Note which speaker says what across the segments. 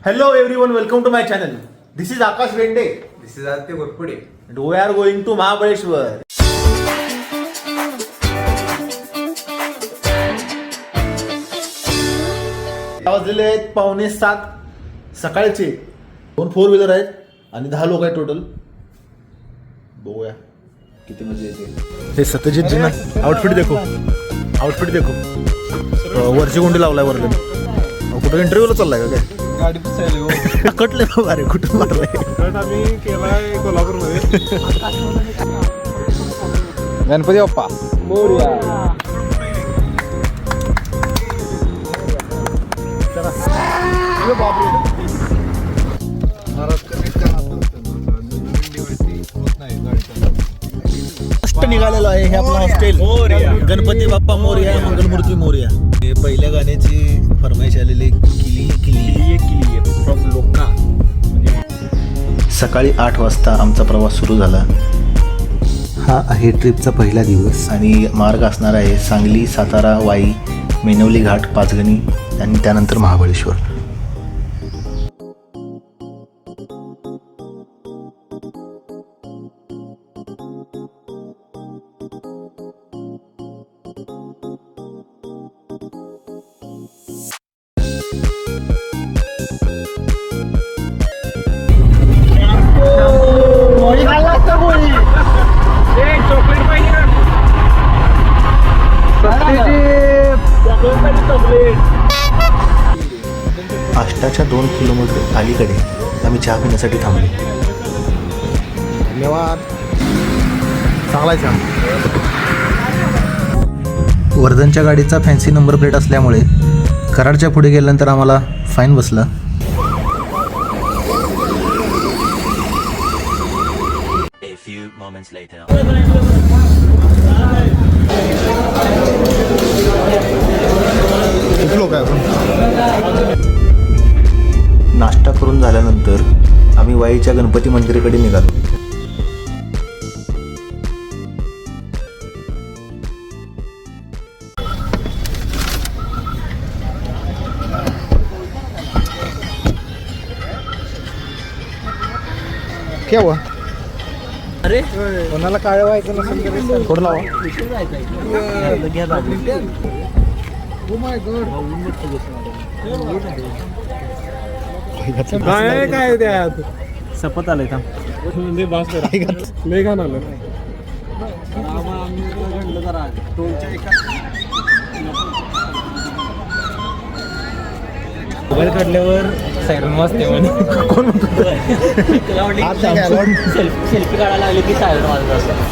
Speaker 1: Hello everyone, welcome to my channel. This is Akash Vende.
Speaker 2: This is Aditya Gorpade.
Speaker 1: And we are going to Mahabaleshwar. वाजलेले आहेत 6:45 सकाळचे. 2 4 wheeler आहेत आणि 10 लोक आहेत टोटल. बघूया किती मजा येते. हे सत्यजित जुना आउटफिट देखो, आउटफिट देखो. वरची गुंडी लावलाय वरले. कुठं इंटरव्ह्यूला चाललाय का काय?
Speaker 2: गाडी पुसायला हो.
Speaker 1: कटले बाबा रे, कुठं मारलाय?
Speaker 3: कट आम्ही केलाय कोल्हापूरमध्ये.
Speaker 2: गणपती बाप्पा मोरया.
Speaker 1: निघालेलं आहे हे आपलं हॉस्टेल. गणपती बाप्पा मोरया, मंगलमूर्ती मोरया. हे पहिल्या गाण्याची फरमाईश आलेली किली किली किली फ्रॉम लोका. सकाळी 8 वाजता आमचा प्रवास सुरू झाला. हा आहे ट्रिपचा पहिला दिवस आणि मार्ग असणार आहे सांगली, सातारा, वाई, मेनवली घाट, पाचगणी आणि त्यानंतर महाबळेश्वर. आष्टाच्या 2 किलोमीटर अलीकडे आम्ही चहा पिण्यासाठी थांबलो. धन्यवाद. चांगला चहा. वर्धनच्या गाडीचा फॅन्सी नंबर प्लेट असल्यामुळे कराडच्या पुढे गेल्यानंतर आम्हाला फाईन बसला. नाश्ता करून झाल्यानंतर आम्ही वाईच्या गणपती मंदिराकडे निघालो. क्या हुआ?
Speaker 2: अरे कोणाला काळ व्हायचं नसेल
Speaker 1: थोडं लावा.
Speaker 3: काय काय त्यात
Speaker 1: सपत आलंय थांब.
Speaker 3: म्हणजे बास लय घाण आलं.
Speaker 2: मोबाईल काढल्यावर सायरन वाजते म्हणे.
Speaker 1: कोण म्हणतो?
Speaker 2: सेल्फी काढायला लागली की सायरन वाजत असतं.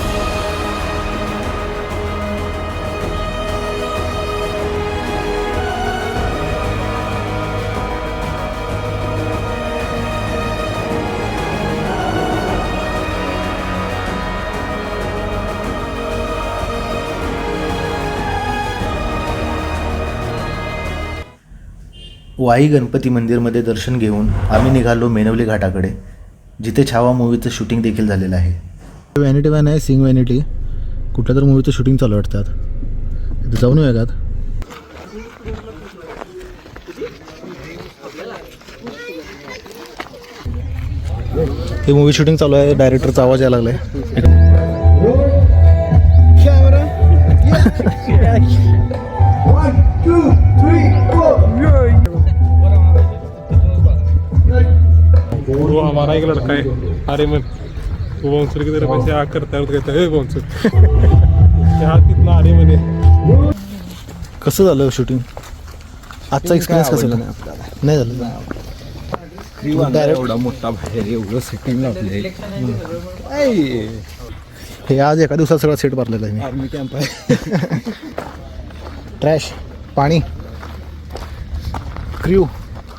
Speaker 1: वाई गणपती मंदिरमध्ये दर्शन घेऊन आम्ही निघालो मेनवली घाटाकडे, जिथे छावा मूवीचं शूटिंग देखील झालेलं आहे. व्हॅनिटी वॅन आहे, सिंग व्हॅनिटी. कुठल्या तर मूवीचं शूटिंग चालू वाटतात. इथं जाऊन येऊया का? हे मूवी शूटिंग चालू आहे. डायरेक्टरचा आवाज यायला लागलाय.
Speaker 3: वो हमारा एक लड़का है आर्यमन. वो बाउंसर की तरह पैसे आग करता है. कहता है बाउंसर क्या कितना आर्यमन है.
Speaker 1: कसं झालं शूटिंग? आजचा एक्सपिरियन्स कसा झाला? नाही झालं.
Speaker 2: एवढा मोठा बाहेर एवढं सेटिंग लावले.
Speaker 1: हे आज एका दिवसात सगळा सेट भरलेला आहे.
Speaker 2: आर्मी कॅम्प आहे.
Speaker 1: ट्रॅश, पाणी, क्र्यू.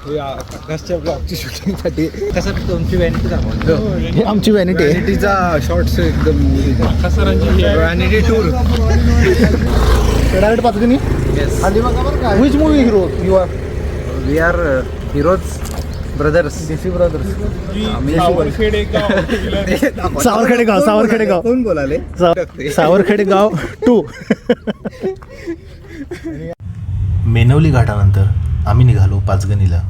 Speaker 2: आकाशच्या ब्लॉगची शूटिंगसाठी त्यासाठी तुमची व्हॅनिटी दाखवतो.
Speaker 1: हे आमची व्हॅनिटी आहे.
Speaker 2: व्हॅनिटीचा शॉर्ट्स एकदम
Speaker 3: सरांची
Speaker 2: व्हॅनिटी टूर.
Speaker 1: डायरेक्ट पाहतो तुम्ही.
Speaker 2: Yes.
Speaker 1: Which movie hero you are?
Speaker 2: We are heroes brothers.
Speaker 1: Desi brothers.
Speaker 3: Savarkhed एक गाव.
Speaker 1: सावरखेडे गाव, सावरखेडे गाव.
Speaker 2: कोण बोलाले?
Speaker 1: सावरखेडे गाव 2. मेनवली घाटानंतर आम्ही निघालो पाचगणीला.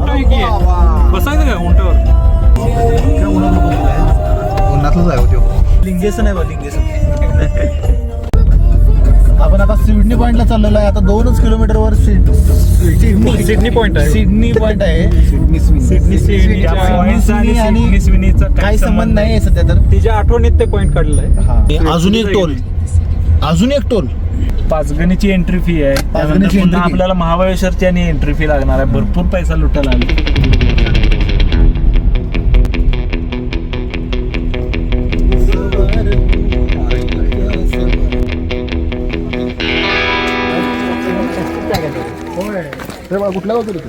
Speaker 3: आहे की बसायचं का उंटावर?
Speaker 2: उन्हातलंच आहे होतो.
Speaker 1: लिंगेसन आहे बा लिंगेसन. आपण आता सिडनी पॉइंटला चाललेलो आहे. आता 2 किलोमीटरवर
Speaker 3: सिडनी पॉइंट आहे.
Speaker 1: सिडनी पॉइंट आहे.
Speaker 3: सिडनी
Speaker 1: आणि काही संबंध नाही सध्या तर.
Speaker 3: तिच्या आठवणीत ते पॉइंट काढलेलं आहे.
Speaker 1: अजून एक टोल, अजून एक टोल.
Speaker 4: पाचगणीची एंट्री फी आहे. त्यानंतर
Speaker 1: entry
Speaker 4: पुन्हा
Speaker 1: fee.
Speaker 4: आपल्याला महाबळेश्वरची आणि एंट्री फी लागणार आहे. भरपूर पैसा लुटायला आला.
Speaker 1: कुठल्या बाजूला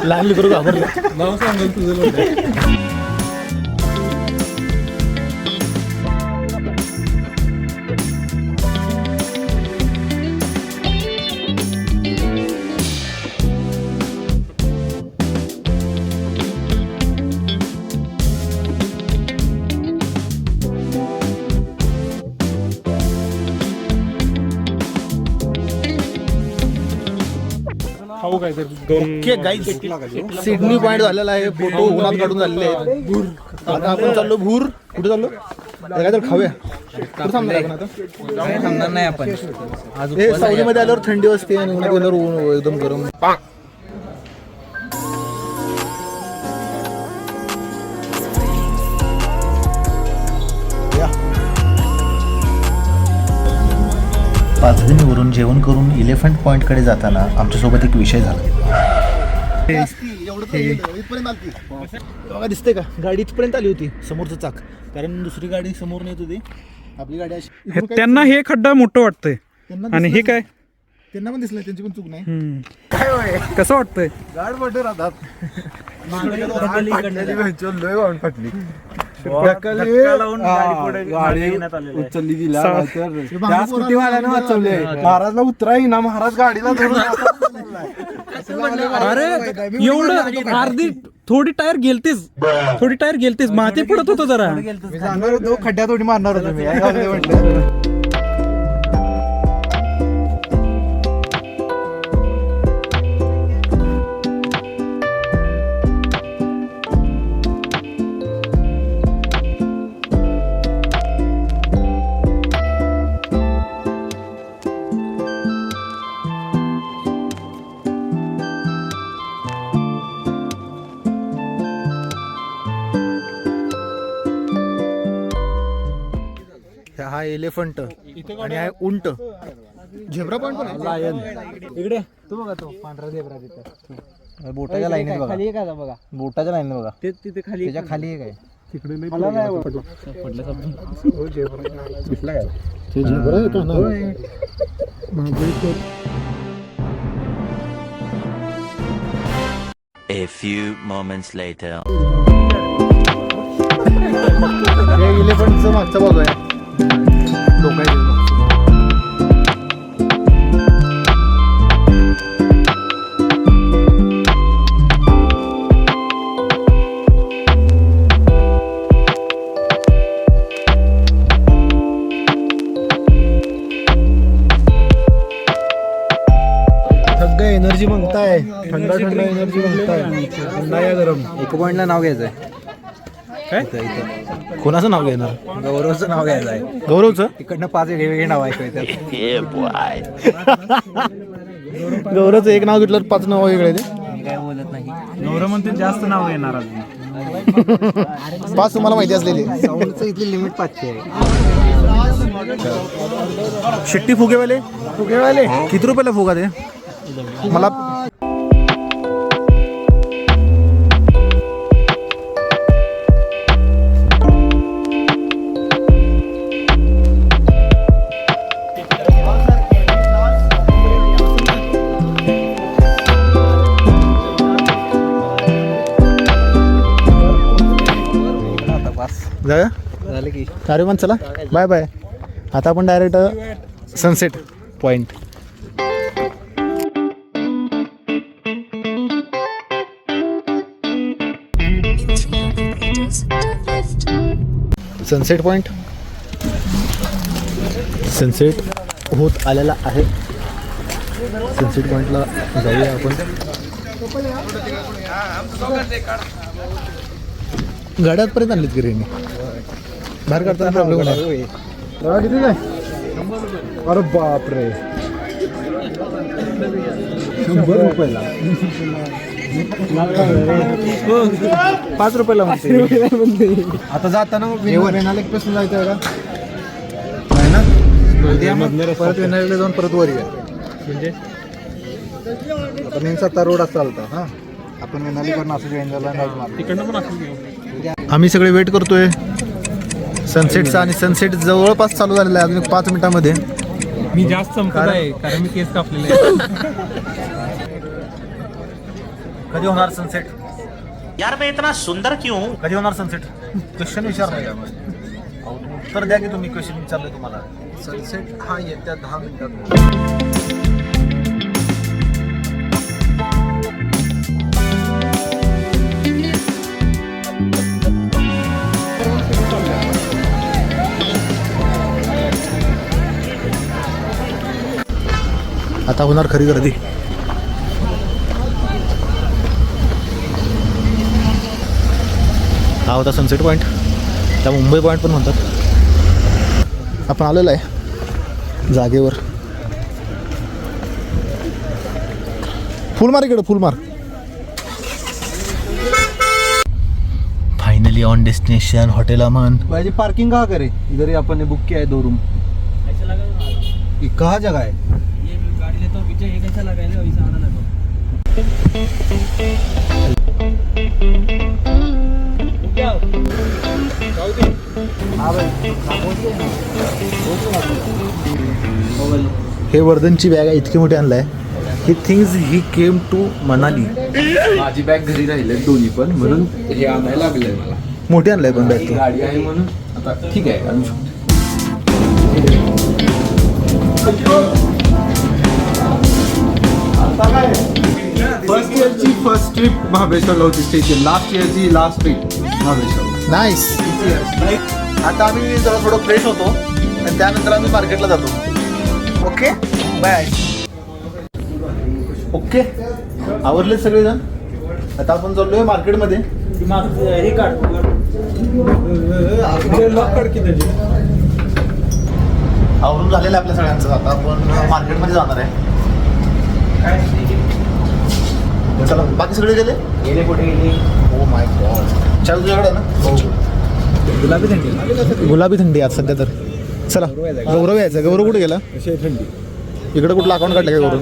Speaker 1: लागली करू घाबरलं.
Speaker 3: नाव सांगाल तुझं. खाऊ काय तर
Speaker 1: ओके गाईज, सिडनी पॉइंट झालेला आहे. फोटो उन्हात काढून झालेले आहेत. आता आपण चाललो भूर. कुठे चाललो? काय तर खाऊया. कुठे थांबणार आपण आता?
Speaker 2: थांबणार नाही आपण.
Speaker 1: हे सावलीमध्ये आल्यावर थंडी वाजते आणि उन्हात गेल्यावर ऊन एकदम गरम. पाचगणीवरून जेवण करून इलेफंट पॉइंटकडे जाताना आमच्यासोबत एक विषय झाला. बघा दिसते का, गाडी इथपर्यंत आली होती समोरचं चाक, कारण दुसरी गाडी समोर नेत होती. आपली गाडी अशी
Speaker 3: त्यांना हे खड्डा मोठं वाटतंय आणि हे काय
Speaker 1: त्यांना पण दिसलं, त्यांची पण चूक नाही.
Speaker 3: कसं वाटतंय?
Speaker 2: गाड मोठे राहतात. उचलली दिला त्या स्कूटीवाल्याने वाचवले. महाराजला उतराही ना, महाराज गाडीला धरून
Speaker 3: अरे एवढं अर्धी थोडी टायर गेलतीस माती पडत होतं जरा.
Speaker 2: मी जाणार होतो खड्ड्यात उडी मारणार होतो मी. म्हटलं
Speaker 1: हा एलिफंट आणि हा उंट. झेब्रा पॉइंट पण आहे.
Speaker 2: लायन इकडे तू बघा, तो पांढरा झेब्रा तिथं बोटाच्या लाईनीत बघा. खाली आहे का बघा, बोटाच्या लाईनीत बघा. ते तिथे खाली, त्याच्या खाली आहे काय? तिकडे नाही. मला नाही पडलं. हो झेब्रा दिसला काय?
Speaker 1: ते झेब्रा आहे का ना?
Speaker 5: A few moments later.
Speaker 1: हे एलिफंटचं मागचा बाजू आहे. डोकायचं सगळं एनर्जी मागताय. थंड एनर्जी मागताय. थंड या गरम.
Speaker 2: एक पॉइंटला नाव घ्यायचंय.
Speaker 1: कोणाचं नाव घेणार?
Speaker 2: गौरवचं नाव घ्यायचं आहे.
Speaker 1: गौरवचं?
Speaker 2: तिकडनं 5 वेगवेगळे नाव ऐकायचं.
Speaker 5: Yeah, boy.
Speaker 1: गौरवचं एक नाव घेतलं 5 नाव वेगळे. ते
Speaker 2: मी काय बोलत नाही.
Speaker 4: गौरव म्हणते जास्त नाव येणार अजून.
Speaker 1: 5 तुम्हाला माहिती असलेली.
Speaker 2: साऊंडचं इथली लिमिट 5ची आहे.
Speaker 1: शिट्टी फुगेवाले किती रुपयाला फुगा ते? मला
Speaker 2: झालं की
Speaker 1: अरे मन चला बाय बाय. आता आपण direct sunset point. Sunset point sunset होत आलेला आहे. सनसेट पॉईंटला जाऊया आपण. गाड्यापर्यंत आणलीत की रेने बाहेर काढताना प्रॉब्लेम होणार. किती काय? अरे बापरे, 100 रुपयाला
Speaker 2: 5 रुपयाला म्हणते.
Speaker 1: आता जाताना वेनाला एक पासून जायचं का नाही ना? परत वेनाला जाऊन परत वर येऊया.
Speaker 2: म्हणजे
Speaker 1: आता मेन 7 रोड असा चालता. हां, आपण वेनाली करून असं वेनाला नाही मारतो.
Speaker 3: तिकडनं पण असं घेऊ.
Speaker 1: आम्ही सगळे वेट करतोय सनसेटचा आणि सनसेट जवळपास चालू झालेला आहे अजून 5 मिनिटांमध्ये.
Speaker 3: मी जास्त चमकत आहे कारण मी केस कापलेले आहे.
Speaker 1: कधी होणार सनसेट?
Speaker 5: यार मैं इतना सुंदर क्यों हूँ?
Speaker 1: कधी होणार सनसेट? क्वेश्चन विचारलाय उत्तर द्या की तुम्ही. क्वेश्चन विचारलंय तुम्हाला. सनसेट हा येत्या 10 मिनिटात. आता होणार खरी गर्दी. हा होता सनसेट पॉईंट, त्या मुंबई पॉईंट पण म्हणतात. आपण आलेलो आहे जागेवर. फुल मार इकडे, फुल मार. Finally on destination hotel Aman.
Speaker 2: भाई पार्किंग कहाँ करे? इधर ही अपन ने बुक किया है 2 रूम. ये कहाँ जगह है?
Speaker 4: ये गाड़ी लेता हूँ पीछे, ये कैसा लगा है ना वैसा आना लगा.
Speaker 1: हे वर्धनची बॅग आहे, इतकी मोठी आणलाय. ही things he came to Manali.
Speaker 2: माझी बॅग घरी राहिले दोन्ही पण, म्हणून हे आणायला लागलंय मला.
Speaker 1: मोठी आणलाय पण बॅग.
Speaker 2: गाडी आहे म्हणून आता ठीक आहे आणू शकतो. फर्स्ट इयरची फर्स्ट ट्रिप महाबळेश्वरला होती. स्टेशन लास्ट इयरची लास्ट ट्रिप महाबळेश्वर.
Speaker 1: नाईस. आता आम्ही जरा थोडं फ्रेश होतो आणि त्यानंतर आम्ही मार्केटला जातो. Okay bye. ओके, आवरले सगळेजण. आता आपण चाललोय मार्केटमध्ये.
Speaker 4: हे काढ
Speaker 1: आवरून झालेलं आहे आपल्या सगळ्यांचं. आता आपण मार्केटमध्ये जाणार आहे. चला, बाकी सगळे गेले.
Speaker 4: कुठे गेली?
Speaker 1: Oh my God. चालू तुझ्याकडे आहे ना?
Speaker 2: गुलाबी थंडी.
Speaker 1: गुलाबी थंडी आज सध्या तर. चला, गौरव यायचा. गौरव कुठे गेला?
Speaker 2: थंडी.
Speaker 1: इकडे कुठलं अकाउंट काढलं काय गौरव?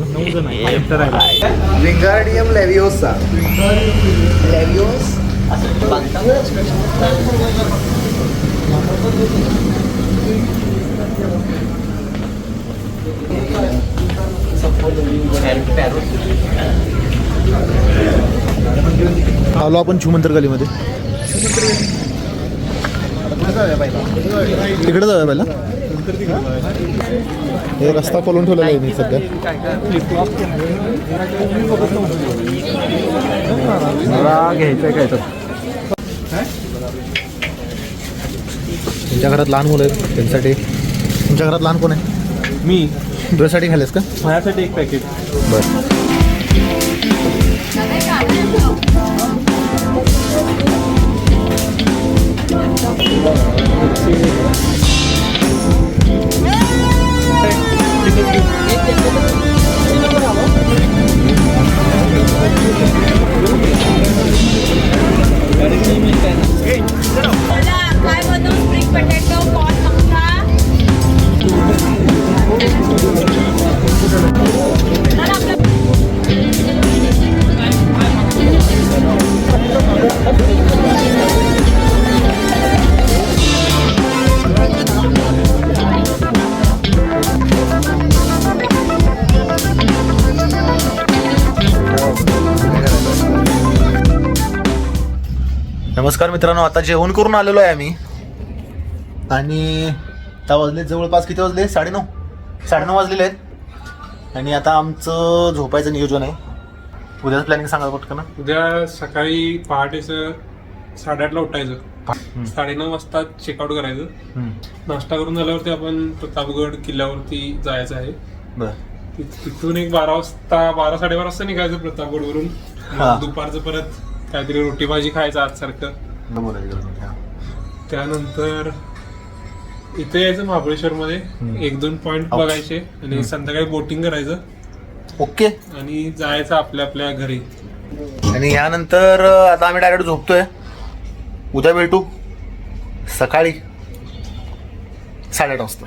Speaker 2: विंगार्डियम लेविओसा. लेविओस
Speaker 1: आलो आपण छुमंतर गलीमध्ये. तिकडे जाऊया पहिला. हे रस्ता खोलून ठेवलेला आहे मी सध्या.
Speaker 2: मला घ्यायचंय काय तर.
Speaker 1: तुमच्या घरात लहान मुलं आहेत त्यांच्यासाठी. तुमच्या घरात लहान कोण आहे?
Speaker 3: मी
Speaker 1: ड्रेससाठी खाल्लेस का?
Speaker 3: माझ्यासाठी एक पॅकेट.
Speaker 1: बरं.
Speaker 6: काय बनवू? स्प्रिंग पोटॅटो, कॉर्न मक्का.
Speaker 1: नमस्कार मित्रांनो, आता जेवण करून आलेलो आहे आम्ही. आणि आता वाजले जवळपास किती वाजले? 9:30 वाजलेले आहेत. आणि आता आमचं झोपायचं नियोजन आहे. उद्याचं प्लॅनिंग सांगा पटकन.
Speaker 3: उद्या सकाळी पहाटेचं 8:30ला उठायचं. 9:30 वाजता चेकआउट करायचं. नाश्ता करून झाल्यावरती आपण प्रतापगड किल्ल्यावरती जायचं आहे.
Speaker 1: बरं.
Speaker 3: तिथून एक 12 साडेबारा वाजता निघायचं प्रतापगडवरून.
Speaker 1: हा.
Speaker 3: दुपारचं परत काहीतरी रोटी भाजी खायचं आज सारखं. त्यानंतर इथे यायचं महाबळेश्वर मध्ये 1-2 पॉइंट बघायचे आणि संध्याकाळी बोटिंग करायचं.
Speaker 1: ओके.
Speaker 3: आणि जायचं आपल्या आपल्या घरी.
Speaker 1: आणि यानंतर आता आम्ही डायरेक्ट झोपतोय. उद्या भेटू सकाळी 8:30 वाजता.